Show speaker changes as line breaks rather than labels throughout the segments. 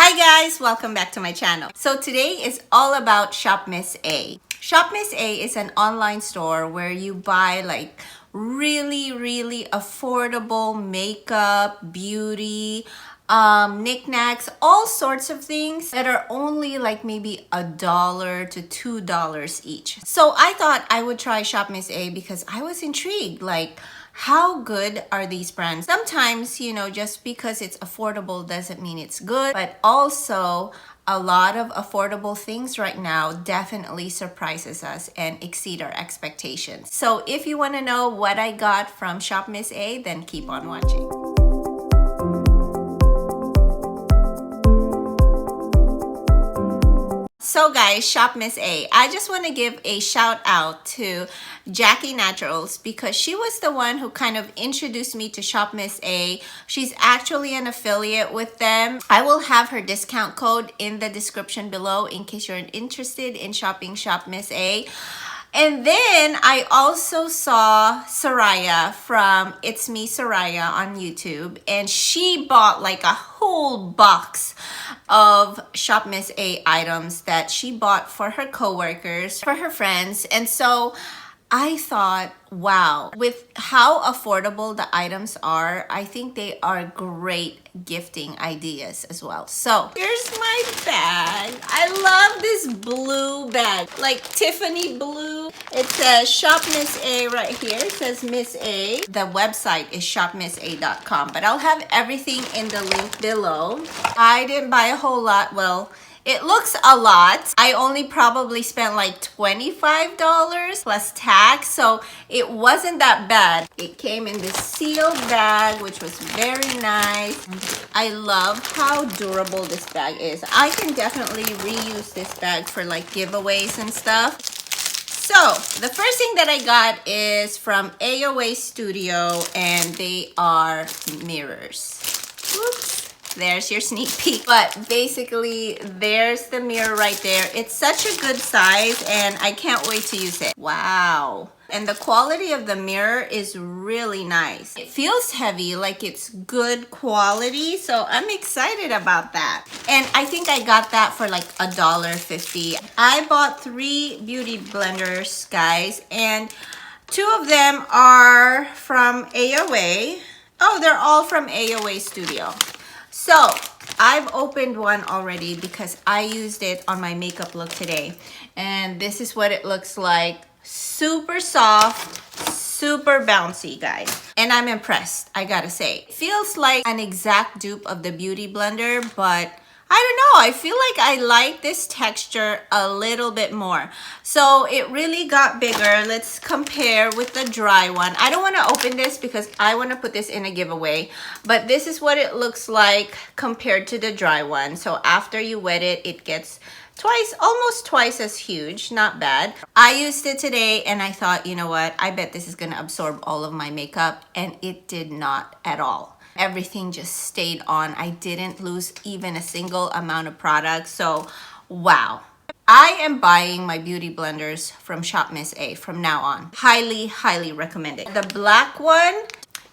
Hi guys, welcome back to my channel. So today is all about Shop Miss A. Shop Miss A is an online store where you buy like really affordable makeup, beauty, knickknacks, all sorts of things that are only like maybe $1 to $2 each. So I thought I would try Shop Miss A because I was intrigued, like how good are these brands? Sometimes, you know, just because it's affordable doesn't mean it's good, but also a lot of affordable things right now definitely surprises us and exceed our expectations. So if you want to know what I got from Shop Miss A, then keep on watching. So guys, Shop Miss A, I just want to give a shout out to Jackie Naturals because she was the one who kind of introduced me to Shop Miss A. She's actually an affiliate with them. I will have her discount code in the description below in case you're interested in shopping Shop Miss A. And then I also saw Soraya from It's Me Soraya on YouTube, and she bought like a whole box of Shop Miss A items that she bought for her coworkers, for her friends. And so I thought, wow, with how affordable the items are, I think they are great gifting ideas as well. So here's my bag. I love this blue bag, like Tiffany blue. It says Shop Miss A right here. It says Miss A. The website is shopmissa.com, but I'll have everything in the link below. I didn't buy a whole lot. Well, it looks a lot. I only probably spent like $25 plus tax, so it wasn't that bad. It came in this sealed bag, which was very nice. I love how durable this bag is. I can definitely reuse this bag for like giveaways and stuff. So the first thing that I got is from AOA Studio, and they are mirrors. Whoops. There's your sneak peek, but basically there's the mirror right there. It's such a good size and I can't wait to use it. Wow. And the quality of the mirror is really nice. It feels heavy, like it's good quality, so I'm excited about that. And I think I got that for like $1.50. I bought 3 beauty blenders, guys, and 2 of them are from AOA. Oh, they're all from AOA Studio. So I've opened one already because I used it on my makeup look today. And this is what it looks like. Super soft, super bouncy, guys. And I'm impressed, I gotta say. It feels like an exact dupe of the Beauty Blender, but I don't know, I feel like I like this texture a little bit more. So it really got bigger. Let's compare with the dry one. I don't want to open this because I want to put this in a giveaway, but this is what it looks like compared to the dry one. So after you wet it, it gets almost twice as huge. Not bad. I used it today and I thought, you know what, I bet this is going to absorb all of my makeup, and it did not at all. Everything just stayed on. I didn't lose even a single amount of product. So wow, I am buying my beauty blenders from Shop Miss A from now on. Highly recommend it. The black one,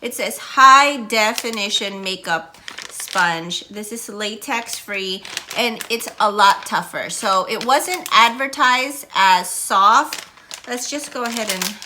it says high definition makeup sponge. This is latex free and it's a lot tougher. So it wasn't advertised as soft. Let's just go ahead and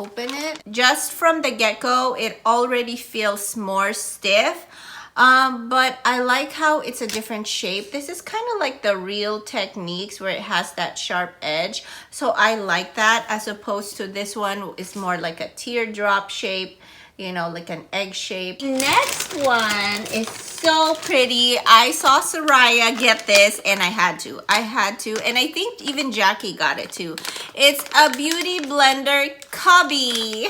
open it. Just from the get-go, it already feels more stiff, but I like how it's a different shape. This is kind of like the Real Techniques where it has that sharp edge, so I like that, as opposed to this one is more like a teardrop shape, you know, like an egg shape. Next one is so pretty. I saw Soraya get this and I had to, and I think even Jackie got it too. It's a beauty blender cubby.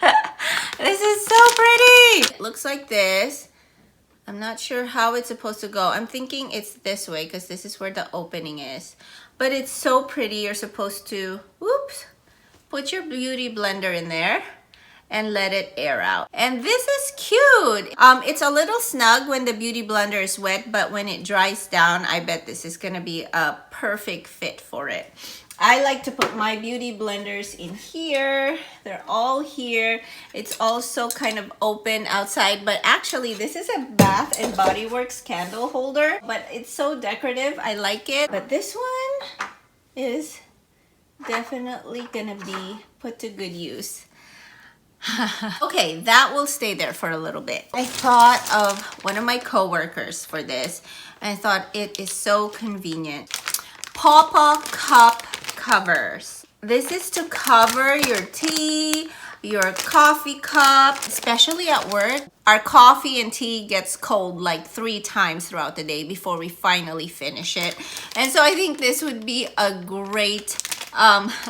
Ah! This is so pretty. It looks like this. I'm not sure how it's supposed to go. I'm thinking it's this way because this is where the opening is, but it's so pretty. You're supposed to, whoops, put your beauty blender in there and let it air out. And this is cute. It's a little snug when the beauty blender is wet, but when it dries down, I bet this is gonna be a perfect fit for it. I like to put my beauty blenders in here. They're all here. It's also kind of open outside, but actually this is a Bath and Body Works candle holder, but it's so decorative. I like it. But this one is definitely gonna be put to good use. Okay, that will stay there for a little bit. I thought of one of my coworkers for this, and I thought it is so convenient. PAWPAW cup covers. This is to cover your tea, your coffee cup, especially at work. Our coffee and tea gets cold like 3 times throughout the day before we finally finish it. And so I think this would be a great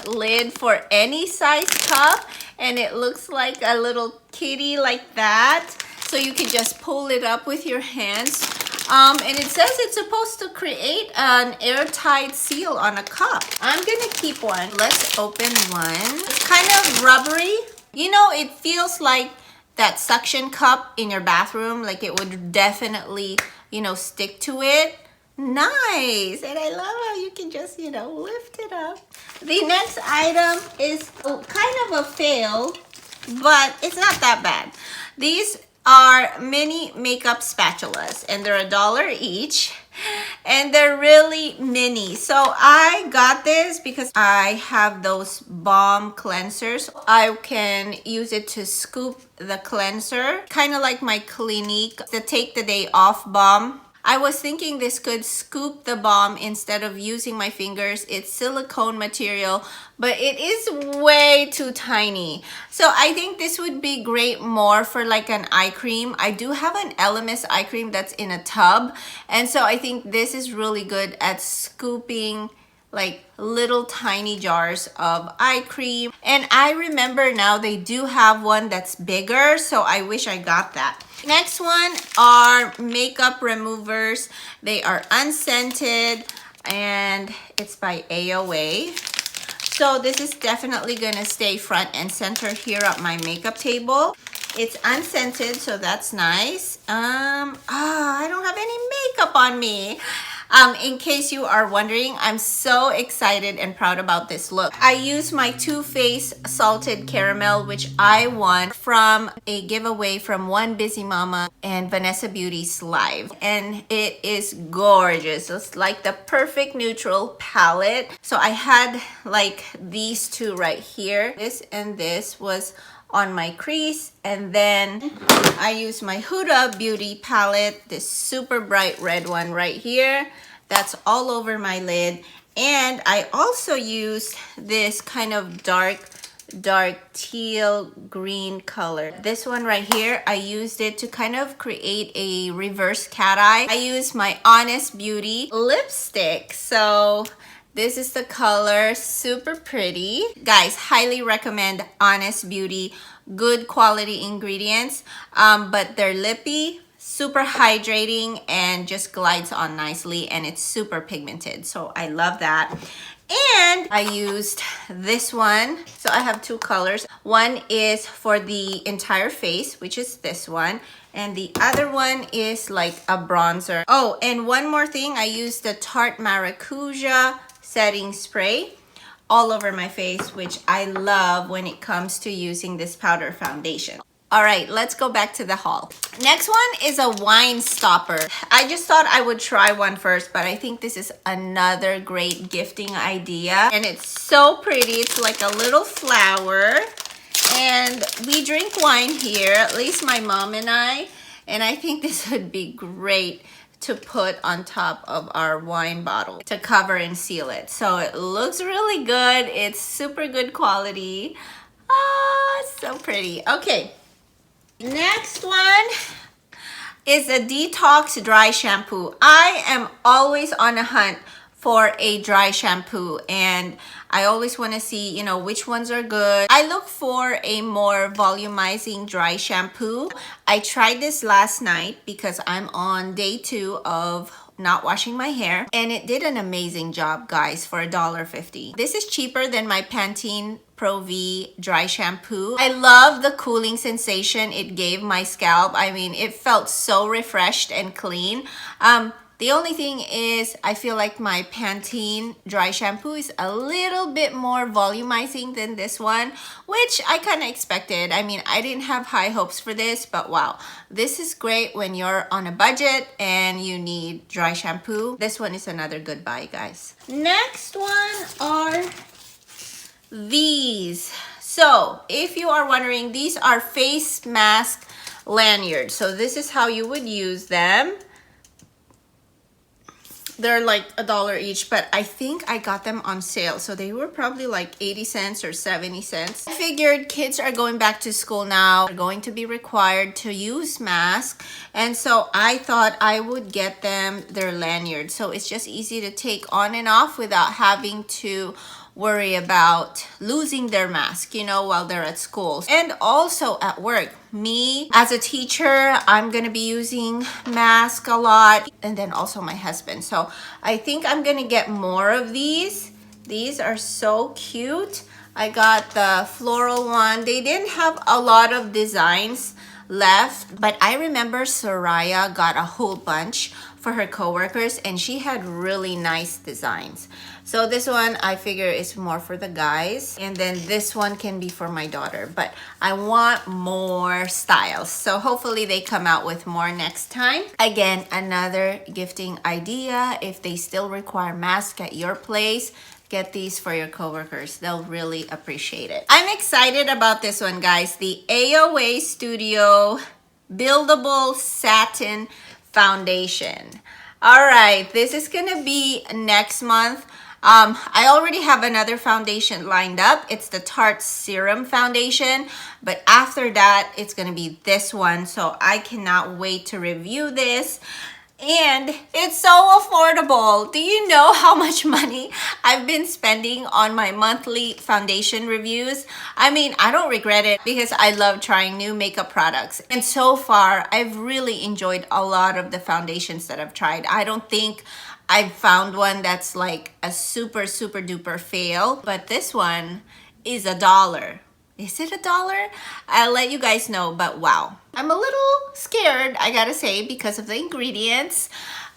lid for any size cup, and it looks like a little kitty like that, so you can just pull it up with your hands. And it says it's supposed to create an airtight seal on a cup. I'm gonna keep one. Let's open one. It's kind of rubbery. You know, it feels like that suction cup in your bathroom, like it would definitely, you know, stick to it. Nice. And I love how you can just, you know, lift it up. The next item is kind of a fail, but it's not that bad. These are mini makeup spatulas, and they're $1 each, and they're really mini. So I got this because I have those balm cleansers. I can use it to scoop the cleanser, kind of like my Clinique, the Take the Day Off balm. I was thinking this could scoop the balm instead of using my fingers. It's silicone material, but it is way too tiny. So I think this would be great more for like an eye cream. I do have an Elemis eye cream that's in a tub, and so I think this is really good at scooping like little tiny jars of eye cream. And I remember now they do have one that's bigger, so I wish I got that. Next one are makeup removers. They are unscented, and it's by AOA. So this is definitely gonna stay front and center here at my makeup table. It's unscented, so that's nice. I don't have any makeup on me. In case you are wondering, I'm so excited and proud about this look. I use my Too Faced Salted Caramel, which I won from a giveaway from One Busy Mama and Vanessa Beauty's live. And it is gorgeous. It's like the perfect neutral palette. So I had like these two right here. This and this was on my crease, and then I use my Huda Beauty palette, this super bright red one right here. That's all over my lid. And I also used this kind of dark teal green color. This one right here, I used it to kind of create a reverse cat eye. I used my Honest Beauty lipstick. So this is the color, super pretty. Guys, highly recommend Honest Beauty. Good quality ingredients, but they're lippy, super hydrating, and just glides on nicely, and it's super pigmented. So I love that. And I used this one. So I have 2 colors. One is for the entire face, which is this one. And the other one is like a bronzer. Oh, and one more thing. I used the Tarte Maracuja setting spray all over my face, which I love when it comes to using this powder foundation. All right, let's go back to the haul. Next one is a wine stopper. I just thought I would try one first, but I think this is another great gifting idea. And it's so pretty. It's like a little flower. And we drink wine here, at least my mom and I. And I think this would be great to put on top of our wine bottle to cover and seal it. So it looks really good. It's super good quality. Ah, so pretty. Okay, next one is a detox dry shampoo. I am always on a hunt for a dry shampoo, and I always want to see, you know, which ones are good. I look for a more volumizing dry shampoo. I tried this last night because I'm on day 2 of not washing my hair, and it did an amazing job, guys, for $1.50. This is cheaper than my Pantene Pro V dry shampoo. I love the cooling sensation it gave my scalp. I mean, it felt so refreshed and clean. The only thing is I feel like my Pantene dry shampoo is a little bit more volumizing than this one, which I kind of expected. I mean, I didn't have high hopes for this, but wow, this is great when you're on a budget and you need dry shampoo. This one is another good buy, guys. Next one are these. So if you are wondering, these are face mask lanyards. So this is how you would use them. They're like $1 each, but I think I got them on sale. So they were probably like 80 cents or 70 cents. I figured kids are going back to school now. They're going to be required to use masks. And so I thought I would get them their lanyard. So it's just easy to take on and off without having to worry about losing their mask, you know, while they're at school and also at work. Me as a teacher, I'm gonna be using mask a lot, and then also my husband. So I think I'm gonna get more of these. These are so cute. I got the floral one. They didn't have a lot of designs left, but I remember Soraya got a whole bunch for her coworkers, and she had really nice designs. So this one I figure is more for the guys, and then this one can be for my daughter, but I want more styles. So hopefully they come out with more next time. Again, another gifting idea. If they still require masks at your place, get these for your coworkers. They'll really appreciate it. I'm excited about this one, guys. The AOA Studio Buildable Satin Foundation. All right, this is gonna be next month. I already have another foundation lined up. It's the Tarte Serum Foundation, but after that, it's gonna be this one. So I cannot wait to review this. And it's so affordable. Do you know how much money I've been spending on my monthly foundation reviews? I mean, I don't regret it because I love trying new makeup products. And so far, I've really enjoyed a lot of the foundations that I've tried. I don't think I've found one that's like a super duper fail, but this one is $1. Is it $1? I'll let you guys know, but wow. I'm a little scared, I gotta say, because of the ingredients.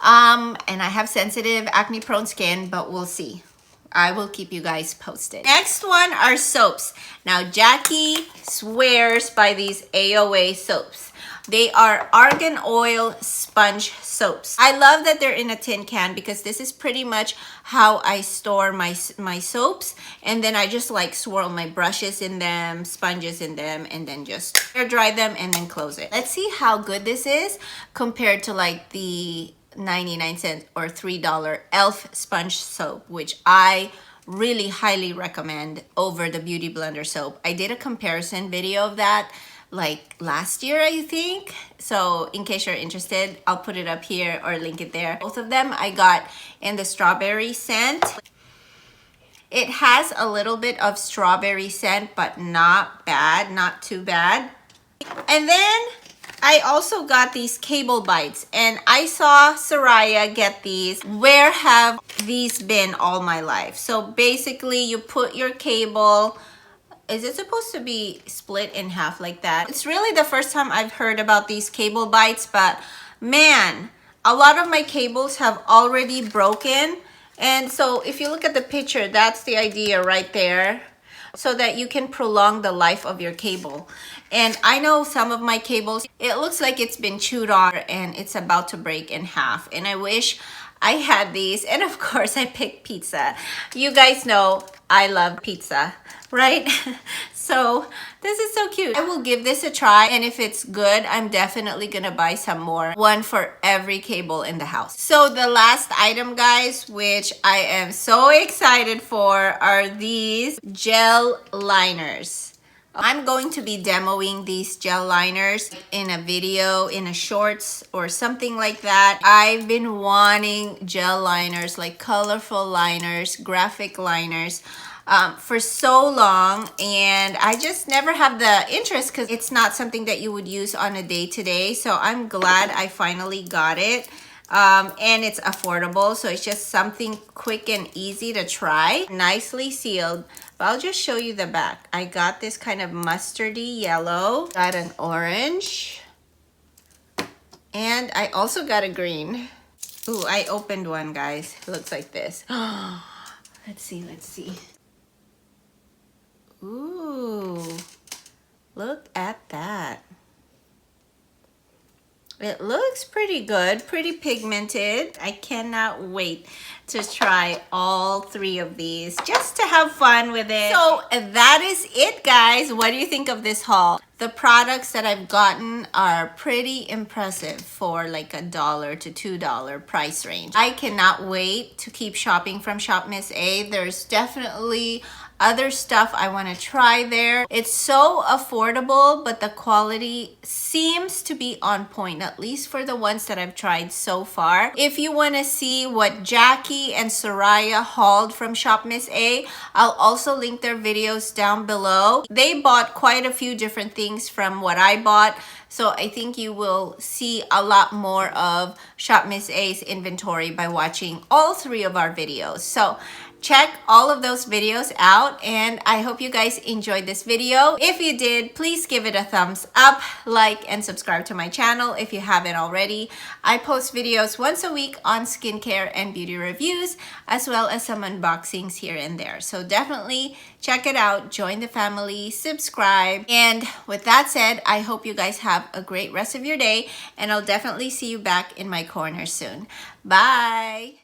And I have sensitive acne prone skin, but we'll see. I will keep you guys posted. Next one are soaps. Now, Jackie swears by these AOA soaps. They are argan oil sponge soaps. I love that they're in a tin can because this is pretty much how I store my soaps. And then I just like swirl my brushes in them, sponges in them, and then just air dry them and then close it. Let's see how good this is compared to like the 99-cent or $3 e.l.f. sponge soap, which I really highly recommend over the Beauty Blender soap. I did a comparison video of that like last year, I think. So in case you're interested, I'll put it up here or link it there. Both of them I got in the strawberry scent. It has a little bit of strawberry scent, but not bad, not too bad. And then I also got these cable bites, and I saw Soraya get these. Where have these been all my life? So basically you put your cable. Is it supposed to be split in half like that? It's really the first time I've heard about these cable bites, but man, a lot of my cables have already broken. And so if you look at the picture, that's the idea right there, so that you can prolong the life of your cable. And I know some of my cables, it looks like it's been chewed on and it's about to break in half. And I wish I had these. And of course I picked pizza. You guys know I love pizza, right? So this is so cute. I will give this a try, and if it's good, I'm definitely gonna buy some more. One for every cable in the house. So the last item, guys, which I am so excited for, are these gel liners. I'm going to be demoing these gel liners in a video, in a shorts or something like that. I've been wanting gel liners, like colorful liners, graphic liners, for so long, and I just never have the interest because it's not something that you would use on a day-to-day. So I'm glad I finally got it. And it's affordable, so it's just something quick and easy to try. Nicely sealed. But I'll just show you the back. I got this kind of mustardy yellow, got an orange, and I also got a green. Ooh, I opened one, guys. It looks like this. Let's see, let's see. Ooh, look at that. It looks pretty good, pretty pigmented. I cannot wait to try all 3 of these just to have fun with it. So that is it, guys. What do you think of this haul? The products that I've gotten are pretty impressive for like $1 to $2 price range. I cannot wait to keep shopping from Shop Miss A. There's definitely other stuff I want to try there. It's so affordable, but the quality seems to be on point, at least for the ones that I've tried so far. If you want to see what Jackie and Soraya hauled from Shop Miss A, I'll also link their videos down below. They bought quite a few different things from what I bought, so I think you will see a lot more of Shop Miss A's inventory by watching all 3 of our videos. So check all of those videos out, and I hope you guys enjoyed this video. If you did, please give it a thumbs up, like, and subscribe to my channel if you haven't already. I post videos once a week on skincare and beauty reviews, as well as some unboxings here and there. So definitely check it out, join the family, subscribe. And with that said, I hope you guys have a great rest of your day, and I'll definitely see you back in my corner soon. Bye!